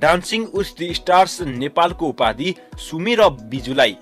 Dancing with the stars नेपालको उपाधि सुमी र बिजुलाई।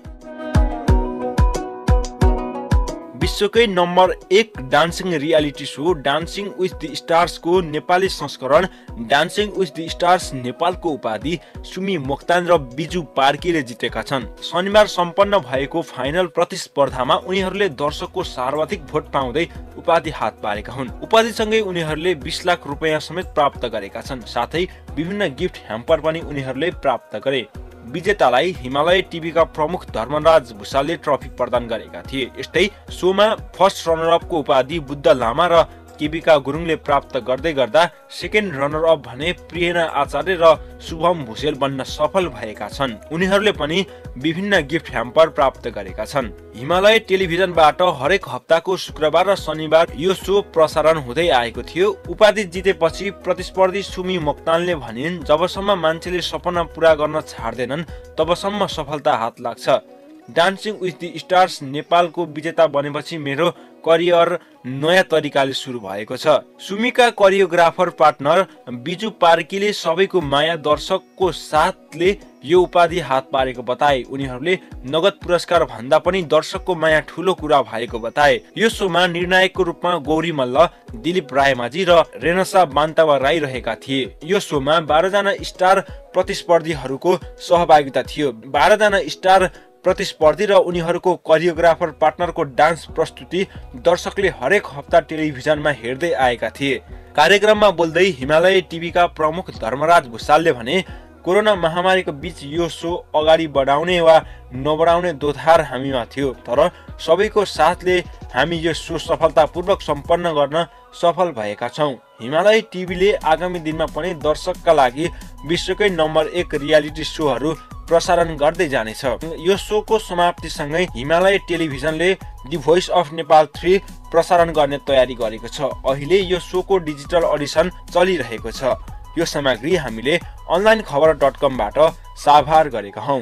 विश्वकै number 1 dancing reality show dancing with the स्टार्सको नेपाली संस्करण डान्सिङ विथ द स्टार्स नेपालको उपाधि सुमी मोक्तान र बिजु पार्कीले जितेका छन्। शनिबार सम्पन्न भएको फाइनल प्रतिस्पर्धामा उनीहरूले दर्शकको सर्वाधिक भोट पाउँदै उपाधि हात पारेका हुन्। उपाधिसँगै उनीहरूले 20 लाख रुपैयाँ समेत प्राप्त गरेका छन्। साथै विभिन्न गिफ्ट ह्याम्पर पनि उनीहरूले प्राप्त गरे। विजेतालाई हिमालय टिभीका प्रमुख धर्मराज भुसालले ट्रफी प्रदान गरेका थिए। यस्तै सोमा फर्स्ट रनरअपको उपाधि बुद्ध लामा र केबिका गुरुङले प्राप्त गर्दै गर्दा सेकेन्ड रनरअप भने प्रियना आचार्य र शुभम भुसेल बन्न सफल भएका छन्। उनीहरूले पनि विभिन्न गिफ्ट ह्याम्पर प्राप्त गरेका छन्। हिमालय टेलिभिजनबाट हरेक हप्ताको शुक्रबार र शनिबार यो शो प्रसारण हुँदै आएको थियो। उपाधि जितेपछि प्रतिस्पर्धी सुमी मोक्तानले भनिन्, जबसम्म मान्छेले सपना पूरा गर्न छाड्दैनन् तबसम्म सफलता हात लाग्छ। डान्सिङ विथ द स्टार्स नेपालको विजेता बनेपछि मेरो करियर नयाँ तरिकाले सुरु भएको छ। सुमीका कोरियोग्राफर पार्टनर बिजु पार्कीले सबैको माया दर्शकको साथले यो उपाधि हात पारेको बताए। उनीहरूले नगद पुरस्कार भन्दा पनि दर्शकको माया ठूलो कुरा भएको बताए। यो शोमा निर्णायकको रूपमा गौरी मल्ल, दिलीप रायमाझी र रेणसा बान्तावा राई रहेका थिए। यो शोमा 12 जना स्टार प्रतिस्पर्धीहरूको सहभागिता थियो। 12 जना स्टार प्रतिस्पर्धी र उनीहरूको कोरियोग्राफर पार्टनरको डान्स प्रस्तुति दर्शकले हरेक हप्ता टेलिभिजनमा हेर्दै आएका थिए। कार्यक्रममा बोल्दै हिमालय टिभीका प्रमुख धर्मराज भुसालले भने, कोरोना महामारीको बीच यो शो अगाडि बढाउने वा नबढाउने दोधार हामीमा थियो, तर सबैको साथले हामी यो शो सफलतापूर्वक सम्पन्न गर्न सफल भएका छौं। हिमालय टिभीले आगामी दिनमा पनि दर्शकका लागि विश्वकै नम्बर 1 रियालिटी शोहरू प्रसारण गर्दै जानेछ। यो शोको समाप्तिसँगै हिमालय टेलिभिजनले दि भोइस अफ नेपाल 3 प्रसारण गर्ने तयारी गरेको छ। अहिले यो शोको डिजिटल अडिसन चलिरहेको छ। यो सामग्री हामीले onlinekhabar.com बाट साभार गरेका हौं।